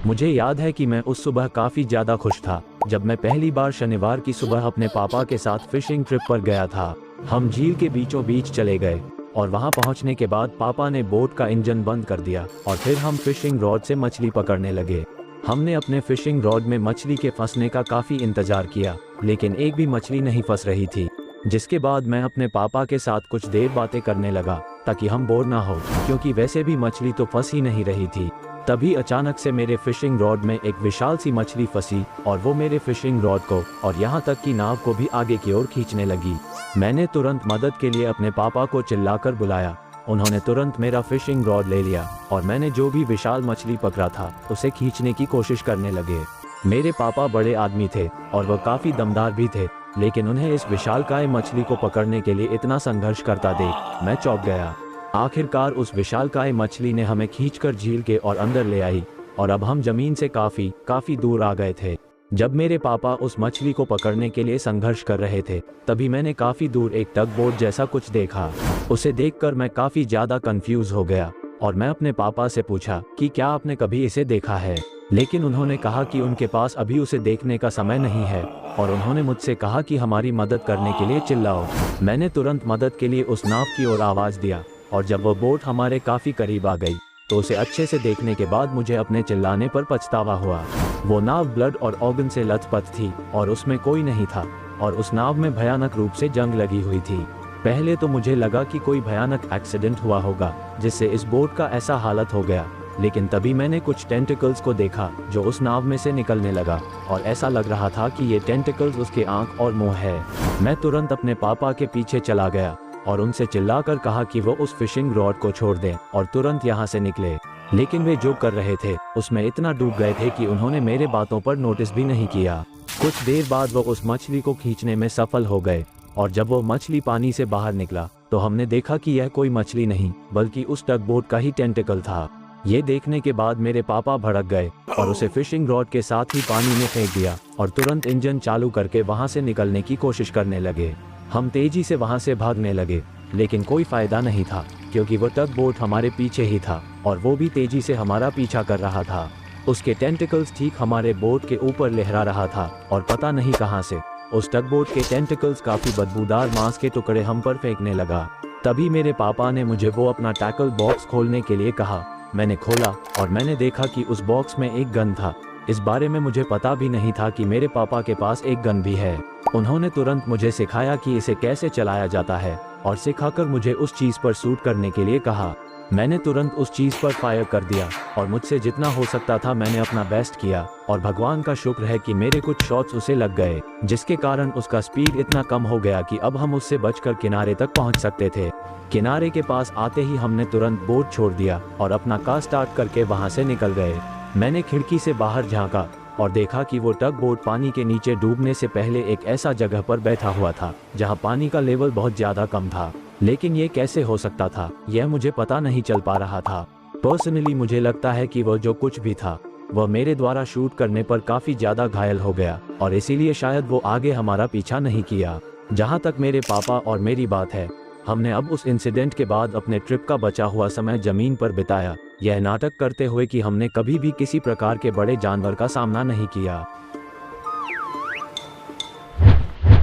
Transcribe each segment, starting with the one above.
मुझे याद है कि मैं उस सुबह काफ़ी ज़्यादा खुश था जब मैं पहली बार शनिवार की सुबह अपने पापा के साथ फिशिंग ट्रिप पर गया था। हम झील के बीचों बीच चले गए और वहां पहुंचने के बाद पापा ने बोट का इंजन बंद कर दिया और फिर हम फिशिंग रॉड से मछली पकड़ने लगे। हमने अपने फिशिंग रॉड में मछली के फंसने का काफ़ी इंतजार किया, लेकिन एक भी मछली नहीं फंस रही थी। जिसके बाद मैं अपने पापा के साथ कुछ देर बातें करने लगा ताकि हम बोर ना हो, क्योंकि वैसे भी मछली तो फंस ही नहीं रही थी। तभी अचानक से मेरे फिशिंग रॉड में एक विशाल सी मछली फंसी और वो मेरे फिशिंग रॉड को और यहाँ तक कि नाव को भी आगे की ओर खींचने लगी। मैंने तुरंत मदद के लिए अपने पापा को चिल्लाकर बुलाया। उन्होंने तुरंत मेरा फिशिंग रॉड ले लिया और मैंने जो भी विशाल मछली पकड़ा था उसे खींचने की कोशिश करने लगे। मेरे पापा बड़े आदमी थे और वह काफ़ी दमदार भी थे, लेकिन उन्हें इस विशालकाय मछली को पकड़ने के लिए इतना संघर्ष करता देख मैं चौंक गया। आखिरकार उस विशालकाय मछली ने हमें खींचकर झील के और अंदर ले आई और अब हम जमीन से काफी दूर आ गए थे। जब मेरे पापा उस मछली को पकड़ने के लिए संघर्ष कर रहे थे तभी मैंने काफी दूर एक टग बोट जैसा कुछ देखा। उसे देखकर मैं काफी ज्यादा कंफ्यूज हो गया और मैं अपने पापा से पूछा कि क्या आपने कभी इसे देखा है, लेकिन उन्होंने कहा कि उनके पास अभी उसे देखने का समय नहीं है और उन्होंने मुझसे कहा कि हमारी मदद करने के लिए चिल्लाओ। मैंने तुरंत मदद के लिए उस नाव की ओर आवाज दिया और जब वह बोट हमारे काफी करीब आ गई तो उसे अच्छे से देखने के बाद मुझे अपने चिल्लाने पर पछतावा हुआ। वो नाव ब्लड और ऑर्गन से लथपथ थी और उसमें कोई नहीं था और उस नाव में भयानक रूप से जंग लगी हुई थी। पहले तो मुझे लगा कि कोई भयानक एक्सीडेंट हुआ होगा जिससे इस बोट का ऐसा हालत हो गया, लेकिन तभी मैंने कुछ टेंटिकल्स को देखा जो उस नाव में से निकलने लगा और ऐसा लग रहा था कि ये टेंटिकल्स उसके आंख और मुंह है। मैं तुरंत अपने पापा के पीछे चला गया और उनसे चिल्लाकर कहा कि वो उस फिशिंग रॉड को छोड़ दें और तुरंत यहाँ से निकले, लेकिन वे जो कर रहे थे उसमें इतना डूब गए थे कि उन्होंने मेरे बातों पर नोटिस भी नहीं किया। कुछ देर बाद वो उस मछली को खींचने में सफल हो गए और जब वो मछली पानी से बाहर निकला तो हमने देखा कि यह कोई मछली नहीं बल्कि उस टग बोट का ही टेंटिकल था। ये देखने के बाद मेरे पापा भड़क गए और उसे फिशिंग रॉड के साथ ही पानी में फेंक दिया और तुरंत इंजन चालू करके वहां से निकलने की कोशिश करने लगे। हम तेजी से वहां से भागने लगे, लेकिन कोई फायदा नहीं था क्योंकि वो टग बोट हमारे पीछे ही था और वो भी तेजी से हमारा पीछा कर रहा था। उसके टेंटिकल्स ठीक हमारे बोट के ऊपर लहरा रहा था और पता नहीं कहां से उस टग बोट के टेंटिकल्स काफी बदबूदार मांस के टुकड़े हम पर फेंकने लगा। तभी मेरे पापा ने मुझे वो अपना टैकल बॉक्स खोलने के लिए कहा। मैंने खोला और मैंने देखा कि उस बॉक्स में एक गन था। इस बारे में मुझे पता भी नहीं था कि मेरे पापा के पास एक गन भी है। उन्होंने तुरंत मुझे सिखाया कि इसे कैसे चलाया जाता है और सिखाकर मुझे उस चीज पर शूट करने के लिए कहा। मैंने तुरंत उस चीज पर फायर कर दिया और मुझसे जितना हो सकता था मैंने अपना बेस्ट किया और भगवान का शुक्र है कि मेरे कुछ शॉट्स उसे लग गए, जिसके कारण उसका स्पीड इतना कम हो गया कि अब हम उससे बचकर किनारे तक पहुंच सकते थे। किनारे के पास आते ही हमने तुरंत बोट छोड़ दिया और अपना कार स्टार्ट करके वहां से निकल गए। मैंने खिड़की से बाहर झांका और देखा कि वो टग बोट पानी के नीचे डूबने से पहले एक ऐसा जगह पर बैठा हुआ था जहां पानी का लेवल बहुत ज्यादा कम था, लेकिन ये कैसे हो सकता था यह मुझे पता नहीं चल पा रहा था। पर्सनली मुझे लगता है कि वह जो कुछ भी था वह मेरे द्वारा शूट करने पर काफी ज्यादा घायल हो गया और इसीलिए शायद वो आगे हमारा पीछा नहीं किया। जहां तक मेरे पापा और मेरी बात है, हमने अब उस इंसिडेंट के बाद अपने ट्रिप का बचा हुआ समय जमीन पर बिताया, यह नाटक करते हुए कि हमने कभी भी किसी प्रकार के बड़े जानवर का सामना नहीं किया।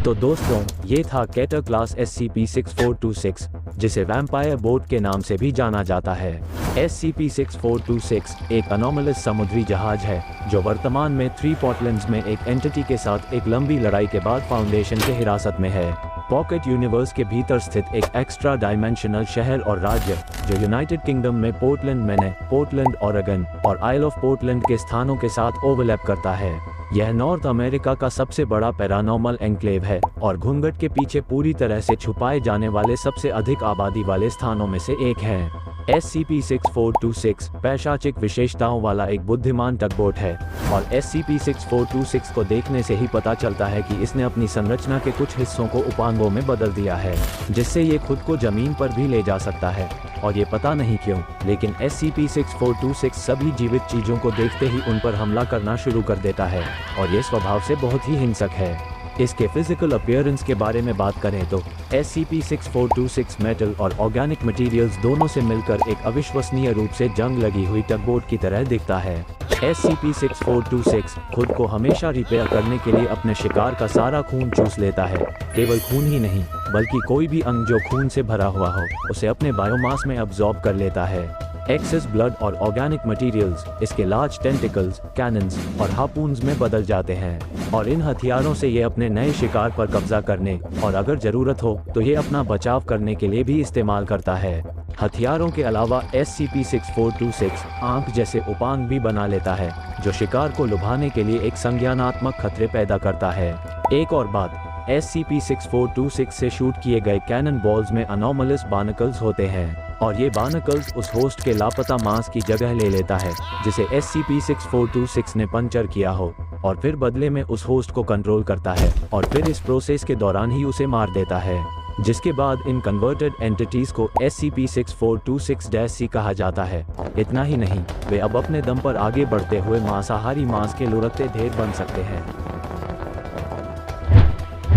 तो दोस्तों, ये था कैटर क्लास SCP-6426, जिसे वैम्पायर बोट के नाम से भी जाना जाता है। SCP-6426 एक अनोमलस समुद्री जहाज है जो वर्तमान में 3 पोर्टलैंड्स में एक एंटिटी के साथ एक लंबी लड़ाई के बाद फाउंडेशन के हिरासत में है। पॉकेट यूनिवर्स के भीतर स्थित एक एक्स्ट्रा डायमेंशनल शहर और राज्य जो यूनाइटेड किंगडम में पोर्टलैंड मैने, पोर्टलैंड ओरेगन और आइल ऑफ पोर्टलैंड के स्थानों के साथ ओवरलैप करता है। यह नॉर्थ अमेरिका का सबसे बड़ा पैरानॉर्मल एन्क्लेव है और घूंघट के पीछे पूरी तरह से छुपाए जाने वाले सबसे अधिक आबादी वाले स्थानों में से एक है। SCP-6426 पैशाचिक विशेषताओं वाला एक बुद्धिमान टगबोट है और SCP-6426 को देखने से ही पता चलता है कि इसने अपनी संरचना के कुछ हिस्सों को उपांगों में बदल दिया है, जिससे ये खुद को जमीन पर भी ले जा सकता है और ये पता नहीं क्यों, लेकिन SCP-6426 सभी जीवित चीजों को देखते ही उन पर हमला करना शुरू कर देता है और ये स्वभाव से बहुत ही हिंसक है। इसके फिजिकल अपीयरेंस के बारे में बात करें तो SCP-6426 मेटल और ऑर्गेनिक मटेरियल्स दोनों से मिलकर एक अविश्वसनीय रूप से जंग लगी हुई टगबोट की तरह दिखता है। SCP-6426 खुद को हमेशा रिपेयर करने के लिए अपने शिकार का सारा खून चूस लेता है। केवल खून ही नहीं, बल्कि कोई भी अंग जो खून से भरा हुआ हो उसे अपने बायोमास में अब्सॉर्ब कर लेता है। एक्सेस ब्लड और ऑर्गेनिक मटेरियल्स इसके लार्ज टेंटिकल्स, कैनन्स और हार्पून्स में बदल जाते हैं और इन हथियारों से ये अपने नए शिकार पर कब्जा करने और अगर जरूरत हो तो ये अपना बचाव करने के लिए भी इस्तेमाल करता है। हथियारों के अलावा SCP-6426 आंख जैसे उपांग भी बना लेता है जो शिकार को लुभाने के लिए एक संज्ञानात्मक खतरे पैदा करता है। एक और बात, SCP-6426 से शूट किए गए कैनन बॉल्स में अनोमलस बार्नकल्स होते हैं और ये बार्नकल्स उस होस्ट के लापता मांस की जगह ले लेता है जिसे SCP-6426 ने पंचर किया हो और फिर बदले में उस होस्ट को कंट्रोल करता है और फिर इस प्रोसेस के दौरान ही उसे मार देता है, जिसके बाद इन कन्वर्टेड एंटिटीज को SCP-6426-C कहा जाता है। इतना ही नहीं, वे अब अपने दम पर आगे बढ़ते हुए मांसाहारी मांस के लुढ़कते ढेर बन सकते हैं।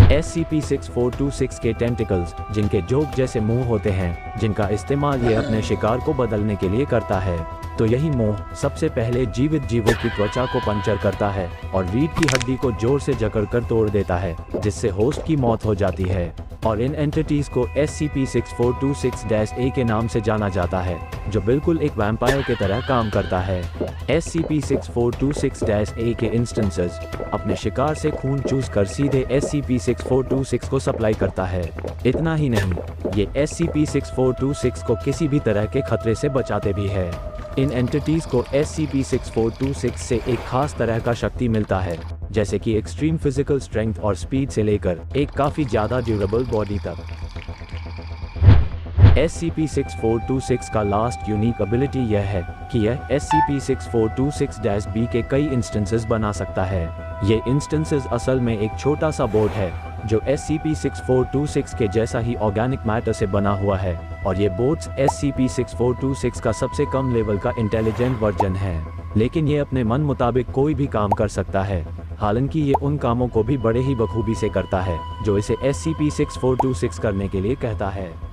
SCP-6426 के टेंटिकल्स, जिनके जोक जैसे मुंह होते हैं, जिनका इस्तेमाल ये अपने शिकार को बदलने के लिए करता है, तो यही मुंह सबसे पहले जीवित जीवों की त्वचा को पंचर करता है और रीढ़ की हड्डी को जोर से जकड़कर तोड़ देता है, जिससे होस्ट की मौत हो जाती है। और इन एंटिटीज को SCP-6426-A के नाम से जाना जाता है, जो बिल्कुल एक वैम्पायर की तरह काम करता है। SCP-6426-A के इंस्टेंसेस अपने शिकार से खून चूस कर सीधे SCP-6426 को सप्लाई करता है। इतना ही नहीं, ये SCP-6426 को किसी भी तरह के खतरे से बचाते भी है। इन एंटिटीज को SCP-6426 से एक खास तरह का शक्ति मिलता है, जैसे कि एक्सट्रीम फिजिकल स्ट्रेंथ और स्पीड से लेकर एक काफी ज्यादा ड्यूरेबल बॉडी तक। SCP-6426 का लास्ट यूनिक एबिलिटी यह है कि यह SCP-6426-B के कई इंस्टेंसेस बना सकता है। ये इंस्टेंसेस असल में एक छोटा सा बोर्ड है जो SCP-6426 के जैसा ही ऑर्गेनिक मैटर से बना हुआ है और ये बोर्ड्स SCP-6426 का सबसे कम लेवल का इंटेलिजेंट वर्जन है, लेकिन ये अपने मन मुताबिक कोई भी काम कर सकता है। हालांकि ये उन कामों को भी बड़े ही बखूबी से करता है जो इसे SCP-6426 करने के लिए कहता है।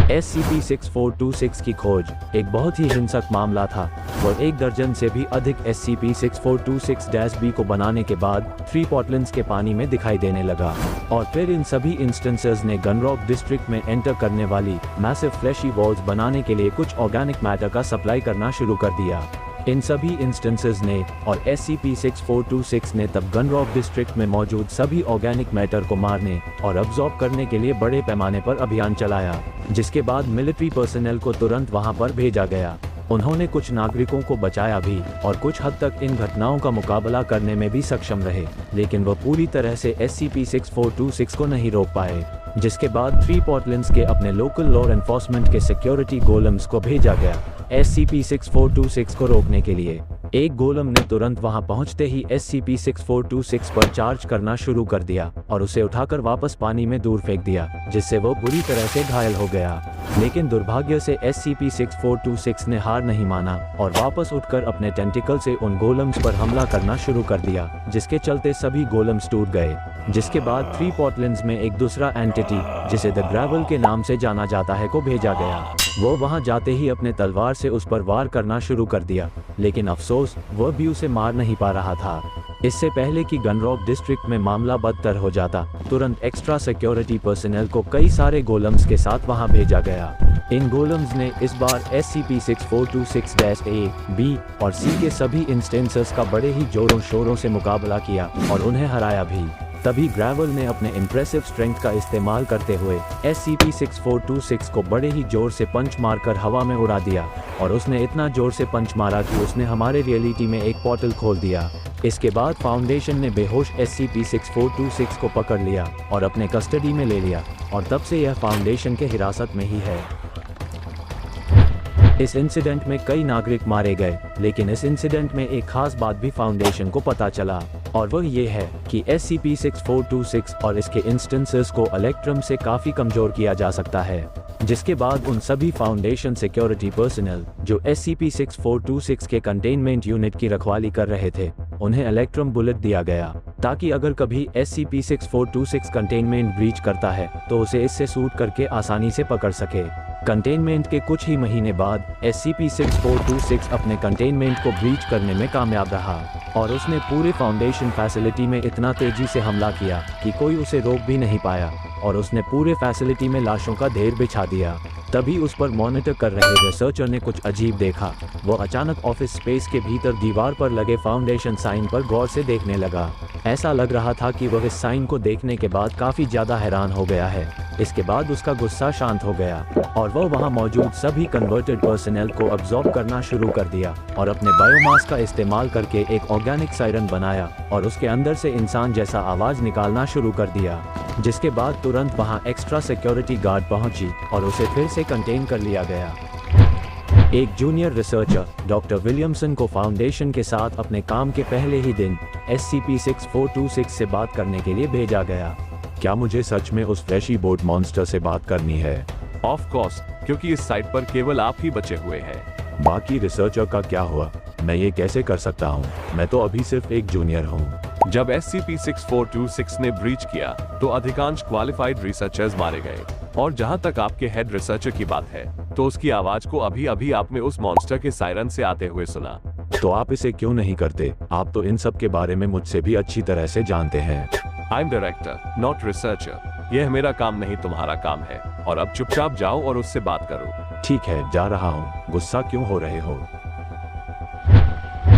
SCP-6426 की खोज एक बहुत ही हिंसक मामला था और 1 दर्जन से भी अधिक SCP-6426-B को बनाने के बाद 3 पोर्टलैंड्स के पानी में दिखाई देने लगा और फिर इन सभी इंस्टेंसेस ने गनरॉक डिस्ट्रिक्ट में एंटर करने वाली मैसिव फ्लैशी वॉल्स बनाने के लिए कुछ ऑर्गेनिक मैटर का सप्लाई करना शुरू कर दिया। इन सभी इंस्टेंसेस ने और SCP-6426 ने तब गनरॉक डिस्ट्रिक्ट में मौजूद सभी ऑर्गेनिक मैटर को मारने और अब्सॉर्ब करने के लिए बड़े पैमाने पर अभियान चलाया, जिसके बाद मिलिट्री पर्सनल को तुरंत वहां पर भेजा गया। उन्होंने कुछ नागरिकों को बचाया भी और कुछ हद तक इन घटनाओं का मुकाबला करने में भी सक्षम रहे, लेकिन वह पूरी तरह से SCP-6426 को नहीं रोक पाए, जिसके बाद 3 पोर्टलैंड्स के अपने लोकल लॉ एनफोर्समेंट के सिक्योरिटी गोलम्स को भेजा गया SCP-6426 को रोकने के लिए। एक गोलम ने तुरंत वहां पहुंचते ही SCP-6426 पर चार्ज करना शुरू कर दिया और उसे उठाकर वापस पानी में दूर फेंक दिया, जिससे वो बुरी तरह से घायल हो गया। लेकिन दुर्भाग्य से SCP-6426 ने हार नहीं माना और वापस उठकर अपने टेंटिकल से उन गोलम्स पर हमला करना शुरू कर दिया, जिसके चलते सभी गोलम्स टूट गए। जिसके बाद 3 पोर्टलैंड्स में एक दूसरा एंटिटी, जिसे द ग्रेवल के नाम से जाना जाता है, को भेजा गया। वो वहां जाते ही अपने तलवार से उस पर वार करना शुरू कर दिया, लेकिन अफसोस वह भी उसे मार नहीं पा रहा था। इससे पहले कि गनरॉक डिस्ट्रिक्ट में मामला बदतर हो जाता, तुरंत एक्स्ट्रा सिक्योरिटी पर्सनल को कई सारे गोलम्स के साथ वहां भेजा गया। इन गोलम्स ने इस बार SCP-6426-A, B और C के सभी इंस्टेंसेस का बड़े ही जोरों शोरों से मुकाबला किया और उन्हें हराया भी। तभी ग्रेवल ने अपने इम्प्रेसिव स्ट्रेंथ का इस्तेमाल करते हुए SCP-6426 को बड़े ही जोर से पंच मारकर हवा में उड़ा दिया और उसने इतना जोर से पंच मारा कि उसने हमारे रियलिटी में एक पोर्टल खोल दिया। इसके बाद फाउंडेशन ने बेहोश SCP-6426 को पकड़ लिया और अपने कस्टडी में ले लिया और तब से यह फाउंडेशन के हिरासत में ही है। इस इंसिडेंट में कई नागरिक मारे गए, लेकिन इस इंसिडेंट में एक खास बात भी फाउंडेशन को पता चला और वह ये है कि SCP-6426 और इसके इंस्टेंसेस को इलेक्ट्रम से काफी कमजोर किया जा सकता है, जिसके बाद उन सभी फाउंडेशन सिक्योरिटी पर्सनल जो SCP-6426 के कंटेनमेंट यूनिट की रखवाली कर रहे थे, उन्हें इलेक्ट्रम बुलेट दिया गया ताकि अगर कभी SCP-6426 कंटेनमेंट ब्रीच करता है तो उसे इससे सूट करके आसानी से पकड़ सके। कंटेनमेंट के कुछ ही महीने बाद SCP-6426 अपने कंटेनमेंट को ब्रीच करने में कामयाब रहा और उसने पूरे फाउंडेशन फैसिलिटी में इतना तेजी से हमला किया कि कोई उसे रोक भी नहीं पाया और उसने पूरे फैसिलिटी में लाशों का ढेर बिछा दिया। तभी उस पर मॉनिटर कर रहे रिसर्चर ने कुछ अजीब देखा। वो अचानक ऑफिस स्पेस के भीतर दीवार पर लगे फाउंडेशन साइन पर गौर से देखने लगा। ऐसा लग रहा था कि वह इस साइन को देखने के बाद काफी ज्यादा हैरान हो गया है। इसके बाद उसका गुस्सा शांत हो गया और वह वहां मौजूद सभी कन्वर्टेड पर्सनल को अब्सॉर्ब करना शुरू कर दिया और अपने बायोमास का इस्तेमाल करके एक ऑर्गेनिक सायरन बनाया और उसके अंदर से इंसान जैसा आवाज निकालना शुरू कर दिया। जिसके बाद तुरंत वहां एक्स्ट्रा सिक्योरिटी गार्ड पहुंची और उसे फिर से कंटेन कर लिया गया। एक जूनियर रिसर्चर डॉक्टर विलियमसन को फाउंडेशन के साथ अपने काम के पहले ही दिन SCP-6426 से बात करने के लिए भेजा गया। क्या मुझे सच में उस फ्लैशी बोर्ड मॉन्स्टर से बात करनी है? ऑफ कोर्स, क्योंकि इस साइट पर केवल आप ही बचे हुए हैं। बाकी रिसर्चर का क्या हुआ? मैं ये कैसे कर सकता हूँ? मैं तो अभी सिर्फ एक जूनियर हूँ। जब SCP-6426 ने ब्रीच किया तो अधिकांश क्वालिफाइड रिसर्चर्स मारे गए और जहां तक आपके हेड रिसर्चर की बात है तो उसकी आवाज को अभी अभी आपने उस मॉन्स्टर के सायरन से आते हुए सुना। तो आप इसे क्यों नहीं करते? आप तो इन सब के बारे में मुझसे भी अच्छी तरह से जानते हैं। I am director, not researcher. यह मेरा काम नहीं, तुम्हारा काम है। और अब चुपचाप जाओ और उससे बात करो। ठीक है, जा रहा हूँ। गुस्सा क्यों हो रहे हो?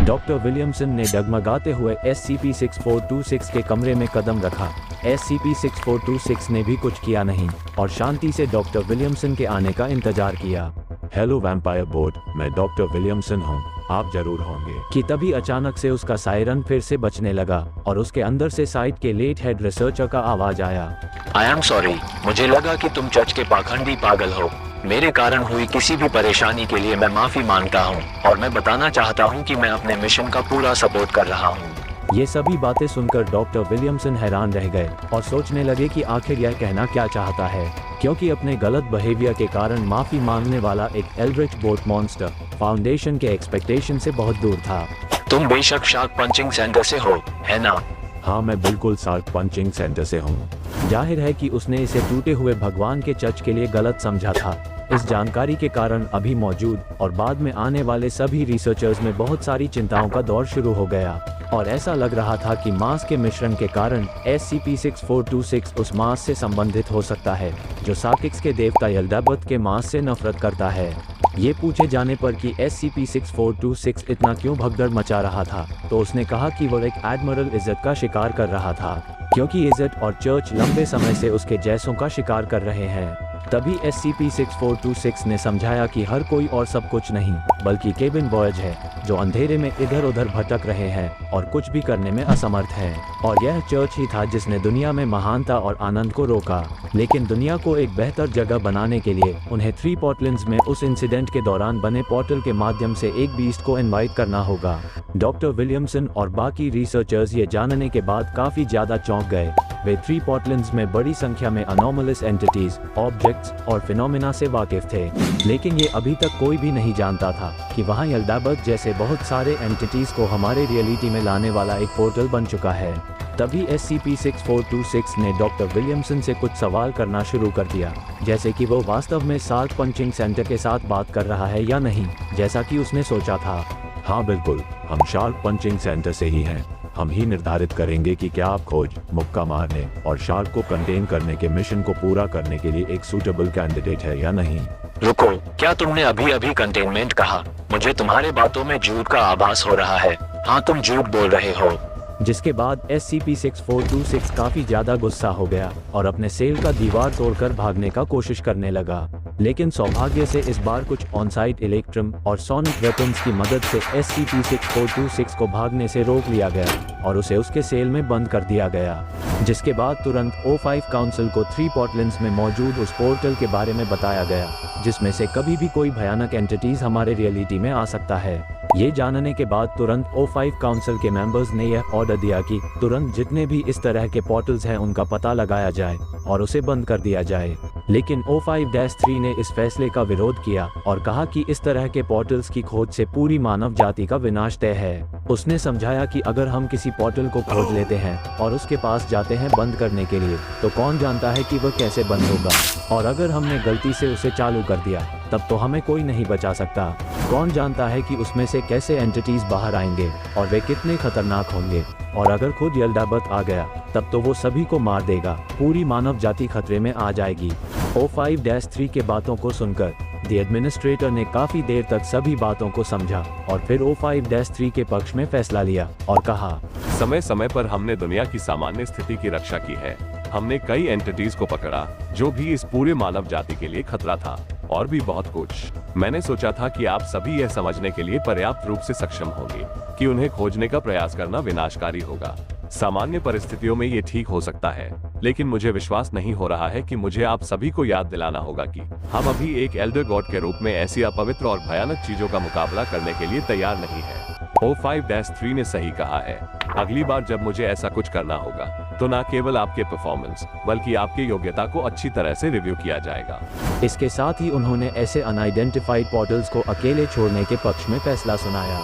डॉक्टर विलियमसन ने डगमगाते हुए SCP-6426 के कमरे में कदम रखा। SCP-6426 ने भी कुछ किया नहीं और शांति से डॉक्टर विलियमसन के आने का इंतजार किया। हेलो वैम्पायर बोर्ड, मैं डॉक्टर विलियमसन हूँ। आप जरूर होंगे। कि तभी अचानक से उसका सायरन फिर से बजने लगा और उसके अंदर से साइट के लेट हेड रिसर्चर का आवाज आया। आई एम सॉरी, मुझे लगा कि तुम चर्च के पाखंडी पागल हो। मेरे कारण हुई किसी भी परेशानी के लिए मैं माफी मांगता हूँ और मैं बताना चाहता हूँ कि मैं अपने मिशन का पूरा सपोर्ट कर रहा हूँ। ये सभी बातें सुनकर डॉक्टर विलियमसन हैरान रह गए और सोचने लगे कि आखिर यह कहना क्या चाहता है, क्योंकि अपने गलत बिहेवियर के कारण माफी मांगने वाला एक एल्ड्रिच बोर्ड मॉन्स्टर फाउंडेशन के एक्सपेक्टेशन से बहुत दूर था। तुम बेशक शार्क पंचिंग सेंटर से हो, है ना? हाँ, मैं बिल्कुल शार्क पंचिंग सेंटर से हूँ। जाहिर है कि उसने इसे टूटे हुए भगवान के चर्च के लिए गलत समझा था। इस जानकारी के कारण अभी मौजूद और बाद में आने वाले सभी रिसर्चर्स में बहुत सारी चिंताओं का दौर शुरू हो गया और ऐसा लग रहा था कि मांस के मिश्रण के कारण SCP-6426 उस मांस से संबंधित हो सकता है जो साकिक्स के देवता यल्दाबत के मांस से नफरत करता है। ये पूछे जाने पर कि SCP-6426 इतना क्यों भगदड़ मचा रहा था तो उसने कहा कि वो एक एडमिरल इज्जत का शिकार कर रहा था, क्योंकि इज्जत और चर्च लंबे समय से उसके जैसों का शिकार कर रहे हैं। तभी SCP-6426 ने समझाया कि हर कोई और सब कुछ नहीं बल्कि केविन बॉयज है जो अंधेरे में इधर उधर भटक रहे हैं और कुछ भी करने में असमर्थ है और यह चर्च ही था जिसने दुनिया में महानता और आनंद को रोका। लेकिन दुनिया को एक बेहतर जगह बनाने के लिए उन्हें 3 पोर्टलैंड्स में उस इंसिडेंट के दौरान बने पोर्टल के माध्यम से एक बीस्ट को इनवाइट करना होगा। डॉक्टर विलियमसन और बाकी रिसर्चर्स ये जानने के बाद काफी ज्यादा चौंक गए। वे 3 पोर्टलैंड्स में बड़ी संख्या में अनोमलस एंटिटीज, ऑब्जेक्ट्स और फिनोमेना से वाकिफ थे, लेकिन ये अभी तक कोई भी नहीं जानता था कि वहाँ यल्दाबत जैसे बहुत सारे एंटिटीज को हमारे रियलिटी में लाने वाला एक पोर्टल बन चुका है। तभी SCP-6426 ने डॉक्टर विलियमसन से कुछ सवाल करना शुरू कर दिया, जैसे कि वो वास्तव में शार्क पंचिंग सेंटर के साथ बात कर रहा है या नहीं, जैसा कि उसने सोचा था। हाँ बिल्कुल, हम शार्क पंचिंग सेंटर से ही हैं। हम ही निर्धारित करेंगे कि क्या आप खोज, मुक्का मारने और शार्क को कंटेन करने के मिशन को पूरा करने के लिए एक सूटेबल कैंडिडेट है या नहीं। रुको, क्या तुमने अभी अभी कंटेनमेंट कहा? मुझे तुम्हारे बातों में झूठ का आभास हो रहा है। हाँ, तुम झूठ बोल रहे हो। जिसके बाद SCP-6426 काफी ज्यादा गुस्सा हो गया और अपने सेल का दीवार तोड़कर भागने का कोशिश करने लगा, लेकिन सौभाग्य से इस बार कुछ ऑन-साइट इलेक्ट्रम और सोनिक वेपन्स की मदद से SCP-6426 को भागने से रोक लिया गया और उसे उसके सेल में बंद कर दिया गया। जिसके बाद तुरंत O5 काउंसिल को 3 पोर्टलैंड्स में मौजूद उस पोर्टल के बारे में बताया गया जिसमें से कभी भी कोई भयानक एंटिटीज हमारे रियलिटी में आ सकता है। ये जानने के बाद तुरंत O5 काउंसिल के मेंबर्स ने यह ऑर्डर दिया कि तुरंत जितने भी इस तरह के पोर्टल्स हैं उनका पता लगाया जाए और उसे बंद कर दिया जाए। लेकिन O5-3 ने इस फैसले का विरोध किया और कहा कि इस तरह के पोर्टल्स की खोज से पूरी मानव जाति का विनाश तय है। उसने समझाया कि अगर हम किसी पोर्टल को खोज लेते हैं और उसके पास जाते हैं बंद करने के लिए, तो कौन जानता है कि वह कैसे बंद होगा, और अगर हमने गलती से उसे चालू कर दिया तब तो हमें कोई नहीं बचा सकता। कौन जानता है कि उसमें से कैसे एंटिटीज बाहर आएंगे और वे कितने खतरनाक होंगे, और अगर खुद यल्डाबर्ट आ गया तब तो वो सभी को मार देगा, पूरी मानव जाति खतरे में आ जाएगी। O5-3 के बातों को सुनकर द एडमिनिस्ट्रेटर ने काफी देर तक सभी बातों को समझा और फिर O5-3 के पक्ष में फैसला लिया और कहा, समय समय पर हमने दुनिया की सामान्य स्थिति की रक्षा की है। हमने कई एंटिटीज को पकड़ा जो भी इस पूरे मानव जाति के लिए खतरा था, और भी बहुत कुछ। मैंने सोचा था कि आप सभी यह समझने के लिए पर्याप्त रूप से सक्षम होंगे कि उन्हें खोजने का प्रयास करना विनाशकारी होगा। सामान्य परिस्थितियों में ये ठीक हो सकता है, लेकिन मुझे विश्वास नहीं हो रहा है कि मुझे आप सभी को याद दिलाना होगा कि हम अभी एक एल्डर गॉड के रूप में ऐसी अपवित्र और भयानक चीजों का मुकाबला करने के लिए तैयार नहीं है। O5-3 ने सही कहा है। अगली बार जब मुझे ऐसा कुछ करना होगा तो न केवल आपके परफॉर्मेंस बल्कि आपकी योग्यता को अच्छी तरह से रिव्यू किया जाएगा। इसके साथ ही उन्होंने ऐसे अनआइडेंटिफाइड पोर्टल्स को अकेले छोड़ने के पक्ष में फैसला सुनाया।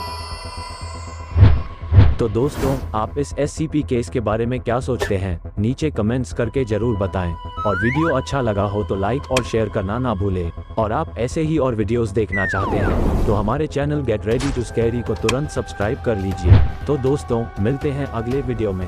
तो दोस्तों, आप इस SCP केस के बारे में क्या सोचते हैं? नीचे कमेंट्स करके जरूर बताएं, और वीडियो अच्छा लगा हो तो लाइक और शेयर करना ना भूलें। और आप ऐसे ही और वीडियोस देखना चाहते हैं तो हमारे channel get ready to scary को तुरंत सब्सक्राइब कर लीजिए। तो दोस्तों, मिलते हैं अगले वीडियो में।